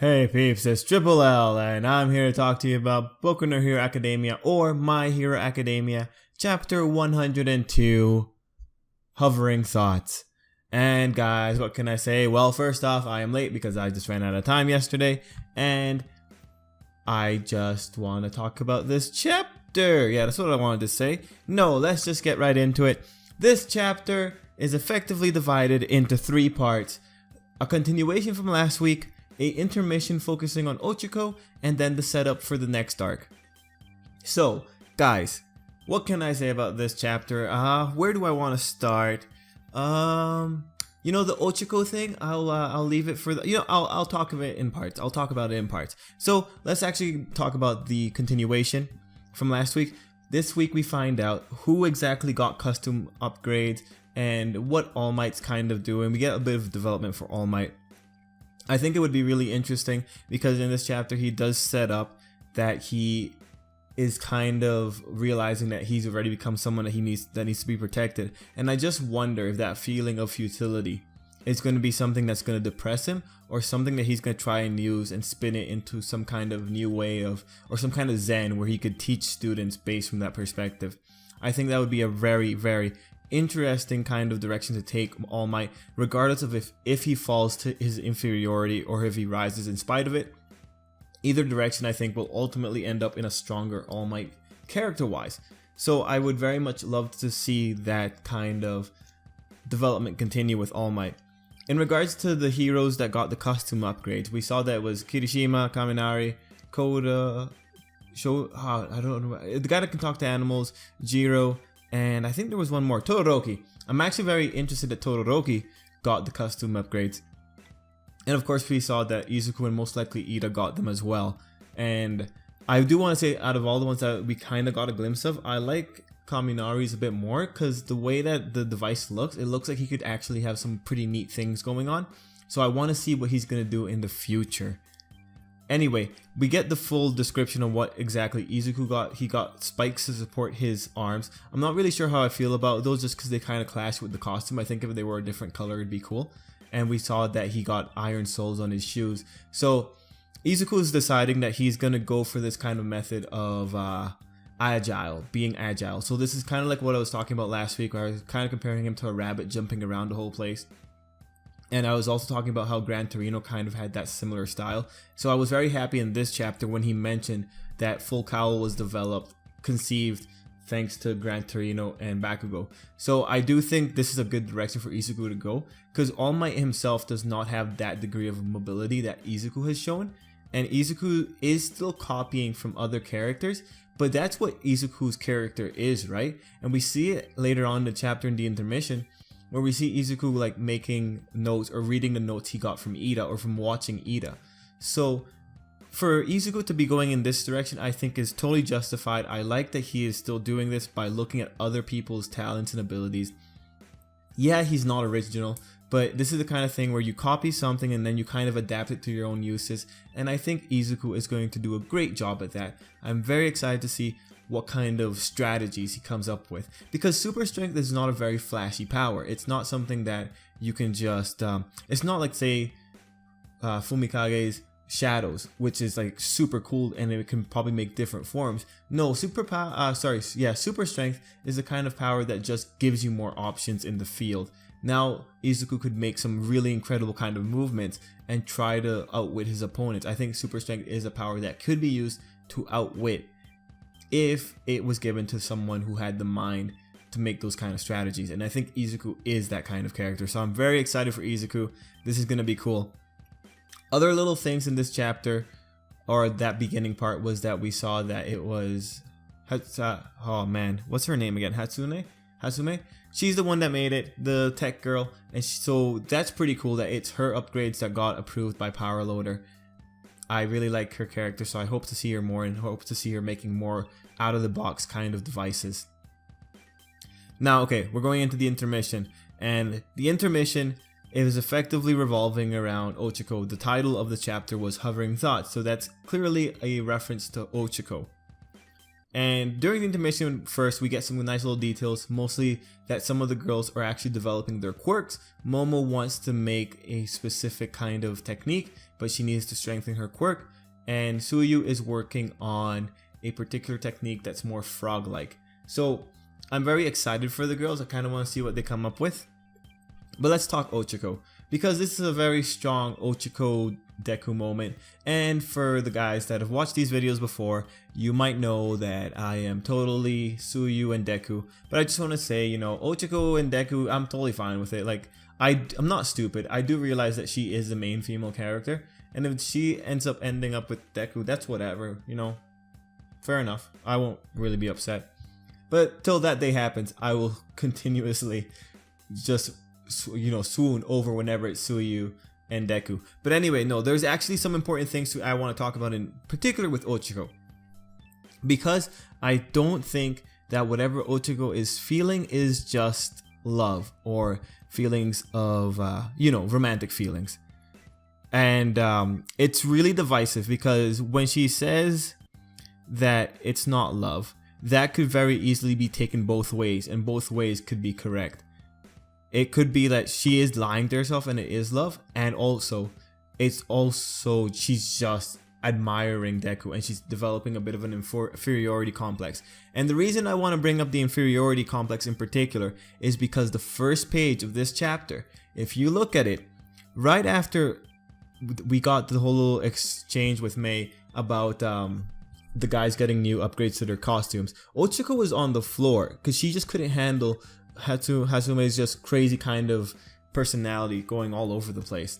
Hey peeps, it's Tripl-L, and I'm here to talk to you about Boku no Hero Academia, or My Hero Academia, Chapter 102, Hovering Thoughts. And guys, what can I say? Well, first off, I am late because I just ran out of time yesterday, and I just want to talk about this chapter. Yeah, that's what I wanted to say. No, let's just get right into it. This chapter is effectively divided into 3 parts. A continuation from last week, a intermission focusing on Ochiko, and then the setup for the next arc. So, guys, what can I say about this chapter? Where do I want to start? You know, the Ochiko thing, I'll leave it for the, I'll talk of it in parts. I'll talk about it in parts. So, let's actually talk about the continuation from last week. This week we find out who exactly got custom upgrades and what All Might's kind of doing. We get a bit of development for All Might. I think it would be really interesting because in this chapter he does set up that he is kind of realizing that he's already become someone that needs to be protected, and I just wonder if that feeling of futility is going to be something that's going to depress him, or something that he's going to try and use and spin it into some kind of new way of, or some kind of zen where he could teach students based from that perspective. I think that would be a very, very interesting kind of direction to take All Might, regardless of if he falls to his inferiority or if he rises in spite of it. Either direction I think will ultimately end up in a stronger All Might character wise. So I would very much love to see that kind of development continue with All Might. In regards to the heroes that got the costume upgrades, we saw that it was Kirishima, Kaminari, Koda, I don't know, the guy that can talk to animals, Jiro, and I think there was one more, Todoroki. I'm actually very interested that Todoroki got the costume upgrades. And of course we saw that Izuku and most likely Ida got them as well. And I do want to say, out of all the ones that we kind of got a glimpse of, I like Kaminari's a bit more, because the way that the device looks, it looks like he could actually have some pretty neat things going on. So I want to see what he's going to do in the future. Anyway, we get the full description of what exactly Izuku got. He got spikes to support his arms. I'm not really sure how I feel about those just because they kind of clash with the costume. I think if they were a different color it'd be cool. And we saw that he got iron soles on his shoes. So Izuku is deciding that he's going to go for this kind of method of being agile. So this is kind of like what I was talking about last week, where I was kind of comparing him to a rabbit jumping around the whole place. And I was also talking about how Gran Torino kind of had that similar style. So I was very happy in this chapter when he mentioned that Full Cowl was conceived thanks to Gran Torino and Bakugo. So I do think this is a good direction for Izuku to go, because All Might himself does not have that degree of mobility that Izuku has shown. And Izuku is still copying from other characters, but that's what Izuku's character is, right? And we see it later on in the chapter in the intermission, where we see Izuku like making notes or reading the notes he got from Ida or from watching Ida. So for Izuku to be going in this direction, I think is totally justified. I like that he is still doing this by looking at other people's talents and abilities. Yeah, he's not original, but this is the kind of thing where you copy something and then you kind of adapt it to your own uses. And I think Izuku is going to do a great job at that. I'm very excited to see what kind of strategies he comes up with, because super strength is not a very flashy power. It's not something that you can just it's not like, say, Fumikage's shadows, which is like super cool and it can probably make different forms. No, super strength is the kind of power that just gives you more options in the field. Now Izuku could make some really incredible kind of movements and try to outwit his opponents. I think super strength is a power that could be used to outwit if it was given to someone who had the mind to make those kind of strategies. And I think Izuku is that kind of character. So I'm very excited for Izuku. This is going to be cool. Other little things in this chapter, or that beginning part, was that we saw that it was oh man, what's her name again? Hatsume? She's the one that made it, the tech girl. And so that's pretty cool that it's her upgrades that got approved by Power Loader. I really like her character, so I hope to see her more and hope to see her making more out of the box kind of devices. Now, okay, we're going into the intermission, and the intermission is effectively revolving around Ochiko. The title of the chapter was Hovering Thoughts, so that's clearly a reference to Ochiko. And during the intermission, first we get some nice little details, mostly that some of the girls are actually developing their quirks. Momo wants to make a specific kind of technique, but she needs to strengthen her quirk. And Suyu is working on a particular technique that's more frog-like. So I'm very excited for the girls. I kind of want to see what they come up with. But let's talk Ochako, because this is a very strong Ochako Deku moment. And for the guys that have watched these videos before, you might know that I am totally Suyu and Deku. But I just want to say, you know, Ochako and Deku, I'm totally fine with it. Like, I'm not stupid. I do realize that she is the main female character. And if she ends up ending up with Deku, that's whatever, you know. Fair enough. I won't really be upset. But till that day happens, I will continuously just, you know, swoon over whenever it's Suyu and Deku. But anyway, no, there's actually some important things I want to talk about in particular with Ochako. Because I don't think that whatever Ochako is feeling is just love or feelings of, you know, romantic feelings. And it's really divisive because when she says that it's not love, that could very easily be taken both ways, and both ways could be correct. It could be that she is lying to herself and it is love, and also it's also she's just admiring Deku and she's developing a bit of an inferiority complex. And the reason I want to bring up the inferiority complex in particular is because the first page of this chapter, if you look at it, right after we got the whole little exchange with Mei about the guys getting new upgrades to their costumes, Ochako was on the floor because she just couldn't handle Hasume's just crazy kind of personality going all over the place.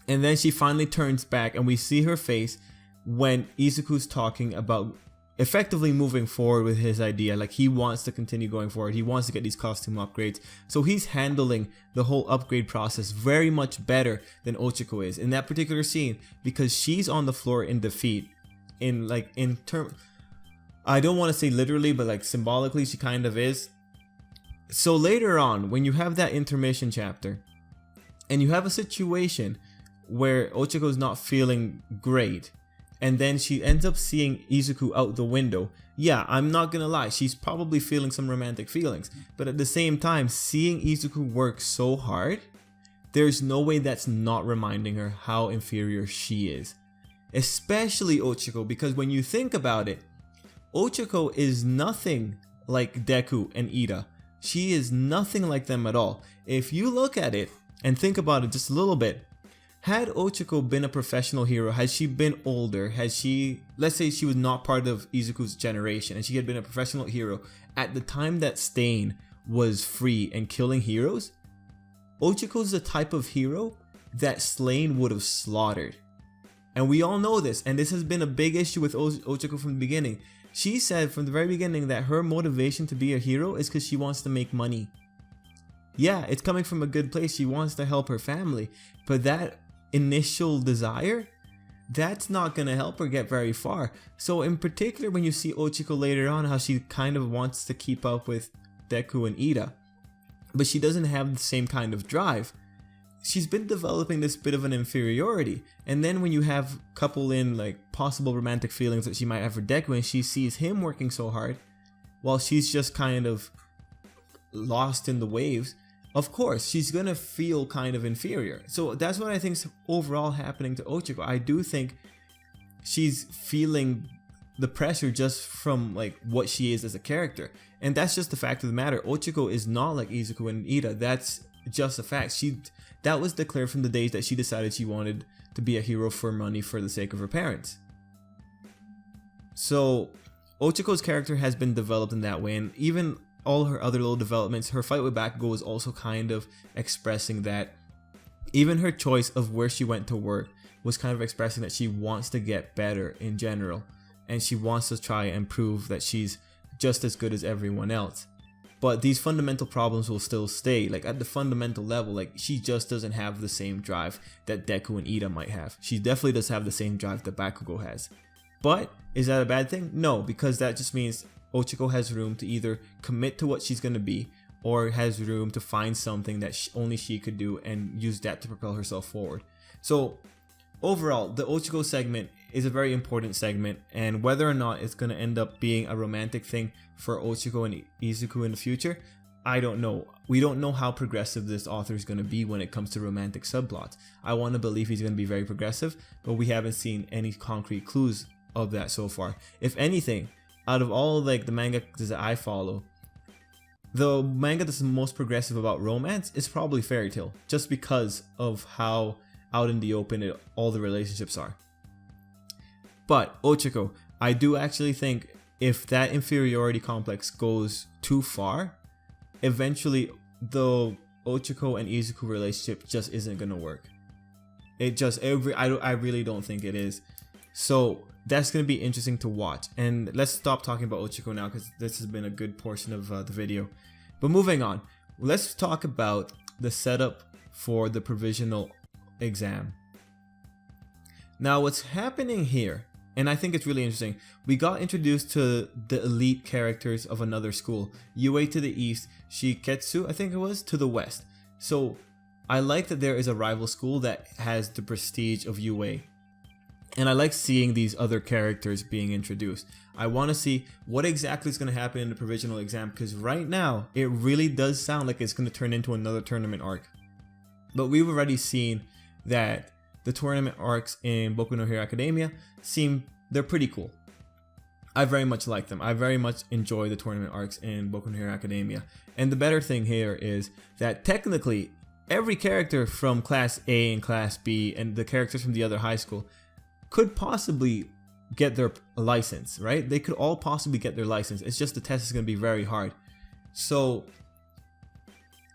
And then she finally turns back and we see her face when Izuku's talking about effectively moving forward with his idea. Like, he wants to continue going forward. He wants to get these costume upgrades. So he's handling the whole upgrade process very much better than Ochako is in that particular scene, because she's on the floor in defeat. I don't want to say literally, but like symbolically she kind of is. So later on, when you have that intermission chapter and you have a situation where Ochako's not feeling great, and then she ends up seeing Izuku out the window, yeah, I'm not gonna lie, she's probably feeling some romantic feelings. But at the same time, seeing Izuku work so hard, there's no way that's not reminding her how inferior she is. Especially Ochako, because when you think about it, Ochako is nothing like Deku and Ida. She is nothing like them at all. If you look at it and think about it just a little bit, had Ochako been a professional hero, had she been older, had she, let's say she was not part of Izuku's generation and she had been a professional hero at the time that Stain was free and killing heroes, Ochako's the type of hero that Slain would have slaughtered. And we all know this, and this has been a big issue with Ochako from the beginning. She said from the very beginning that her motivation to be a hero is because she wants to make money. Yeah, it's coming from a good place. She wants to help her family. But that initial desire, that's not going to help her get very far. So in particular, when you see Ochako later on, how she kind of wants to keep up with Deku and Ida, but she doesn't have the same kind of drive. She's been developing this bit of an inferiority. And then when you have couple in like possible romantic feelings that she might have for Deku, and she sees him working so hard while she's just kind of lost in the waves, of course she's gonna feel kind of inferior. So that's what I think's overall happening to Ochako. I do think she's feeling the pressure just from like what she is as a character, and that's just the fact of the matter. Ochako is not like Izuku and Ida. That's just a fact. That was declared from the days that she decided she wanted to be a hero for money for the sake of her parents. So Ochako's character has been developed in that way, and even all her other little developments, her fight with Bakugo is also kind of expressing that. Even her choice of where she went to work was kind of expressing that she wants to get better in general, and she wants to try and prove that she's just as good as everyone else. But these fundamental problems will still stay. Like at the fundamental level, like she just doesn't have the same drive that Deku and Ida might have. She definitely does have the same drive that Bakugo has. But is that a bad thing? No, because that just means Ochako has room to either commit to what she's going to be, or has room to find something that only she could do and use that to propel herself forward. So overall, the Ochiko segment is a very important segment, and whether or not it's going to end up being a romantic thing for Ochiko and Izuku in the future, I don't know. We don't know how progressive this author is going to be when it comes to romantic subplots. I want to believe he's going to be very progressive, but we haven't seen any concrete clues of that so far. If anything, out of all like the manga that I follow, the manga that's the most progressive about romance is probably Fairy Tail, just because of how out in the open all the relationships are. But Ochiko, I do actually think if that inferiority complex goes too far, eventually the Ochiko and Izuku relationship just isn't gonna work. I really don't think it is. So that's gonna be interesting to watch. And let's stop talking about Ochiko now, because this has been a good portion of the video. But moving on, let's talk about the setup for the provisional exam. Now what's happening here, and I think it's really interesting, we got introduced to the elite characters of another school. Yue to the east, Shiketsu I think it was to the west. So I like that there is a rival school that has the prestige of Yue. And I like seeing these other characters being introduced. I want to see what exactly is going to happen in the provisional exam, because right now it really does sound like it's going to turn into another tournament arc. But we've already seen that the tournament arcs in Boku no Hero Academia they're pretty cool. I very much like them. I very much enjoy the tournament arcs in Boku no Hero Academia. And the better thing here is that technically every character from Class A and Class B and the characters from the other high school could possibly get their license, right? They could all possibly get their license. It's just the test is going to be very hard. So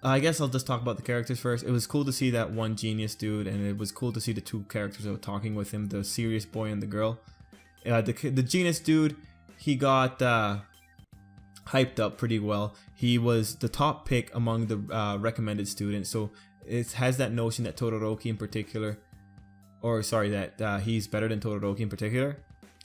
I guess I'll just talk about the characters first. It was cool to see that one genius dude, and it was cool to see the two characters that were talking with him, the serious boy and the girl. The genius dude, he got hyped up pretty well. He was the top pick among the recommended students, so it has that notion that Todoroki in particular, that he's better than Todoroki in particular.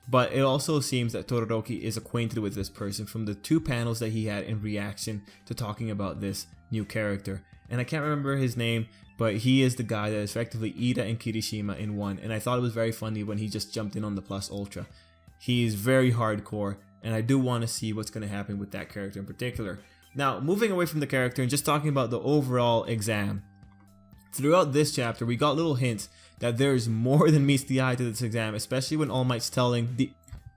But it also seems that Todoroki is acquainted with this person from the two panels that he had in reaction to talking about this new character. And I can't remember his name, but he is the guy that is effectively Ida and Kirishima in one. And I thought it was very funny when he just jumped in on the Plus Ultra. He's very hardcore, and I do want to see what's going to happen with that character in particular. Now, moving away from the character and just talking about the overall exam. Throughout this chapter, we got little hints that there's more than meets the eye to this exam, especially when All Might's telling the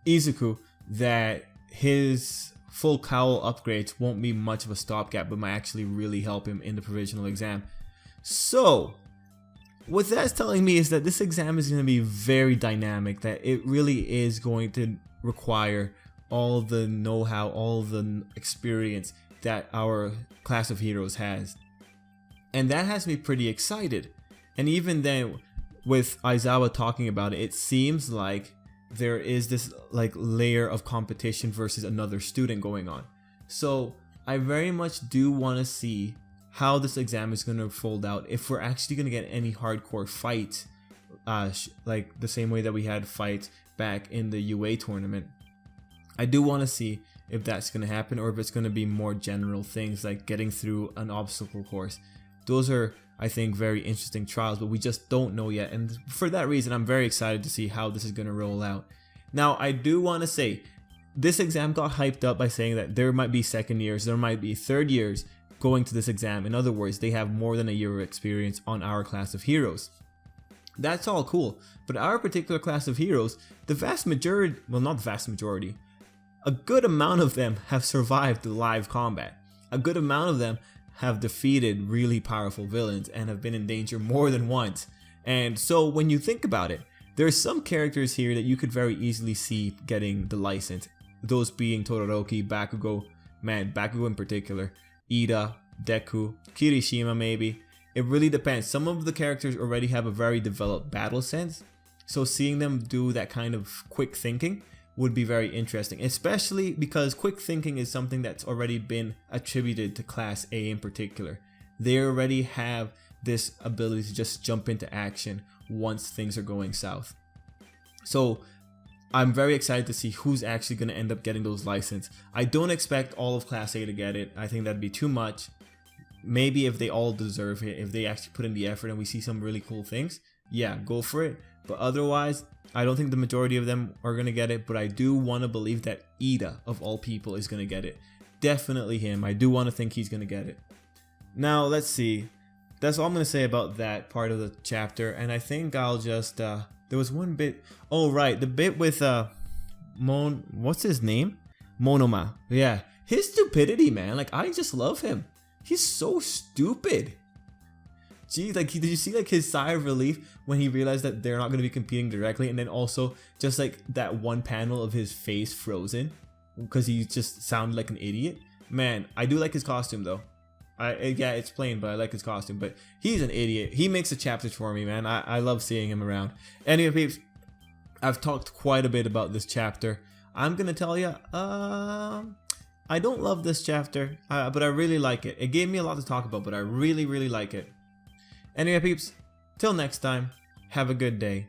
Izuku that his full cowl upgrades won't be much of a stopgap, but might actually really help him in the provisional exam. So, what that's telling me is that this exam is going to be very dynamic, that it really is going to require all the know-how, all the experience that our class of heroes has. And that has me pretty excited. And even then, with Aizawa talking about it, it seems like there is this layer of competition versus another student going on. So I very much do want to see how this exam is going to fold out, if we're actually going to get any hardcore fights, like the same way that we had fights back in the UA tournament. I do want to see if that's going to happen, or if it's going to be more general things like getting through an obstacle course. Those are, I think, very interesting trials, but we just don't know yet. And for that reason, I'm very excited to see how this is going to roll out. Now, I do want to say, this exam got hyped up by saying that there might be second years, there might be third years going to this exam. In other words, they have more than a year of experience on our class of heroes. That's all cool, but our particular class of heroes, the vast majority, well, not the vast majority, a good amount of them have survived the live combat. A good amount of them have defeated really powerful villains and have been in danger more than once. And so when you think about it, there are some characters here that you could very easily see getting the license. Those being Todoroki, Bakugo in particular, Ida, Deku, Kirishima maybe. It really depends. Some of the characters already have a very developed battle sense, so seeing them do that kind of quick thinking would be very interesting, especially because quick thinking is something that's already been attributed to Class A in particular. They already have this ability to just jump into action once things are going south. So I'm very excited to see who's actually going to end up getting those licenses. I don't expect all of Class A to get it. I think that'd be too much. Maybe if they all deserve it, if they actually put in the effort and we see some really cool things, yeah, go for it. But otherwise, I don't think the majority of them are going to get it, but I do want to believe that Ida, of all people, is going to get it. Definitely him. I do want to think he's going to get it. Now, let's see. That's all I'm going to say about that part of the chapter, and I think I'll just, there was one bit, oh right, the bit with, what's his name? Monoma. Yeah, his stupidity, man, like, I just love him. He's so stupid. Gee, like, did you see like his sigh of relief when he realized that they're not going to be competing directly, and then also just like that one panel of his face frozen because he just sounded like an idiot. Man, I do like his costume though. Yeah, it's plain, but I like his costume. But he's an idiot. He makes the chapters for me, man. I love seeing him around. Anyway, peeps, I've talked quite a bit about this chapter. I'm gonna tell you, I don't love this chapter, but I really like it. It gave me a lot to talk about, but I really, really like it. Anyway, peeps, till next time, have a good day.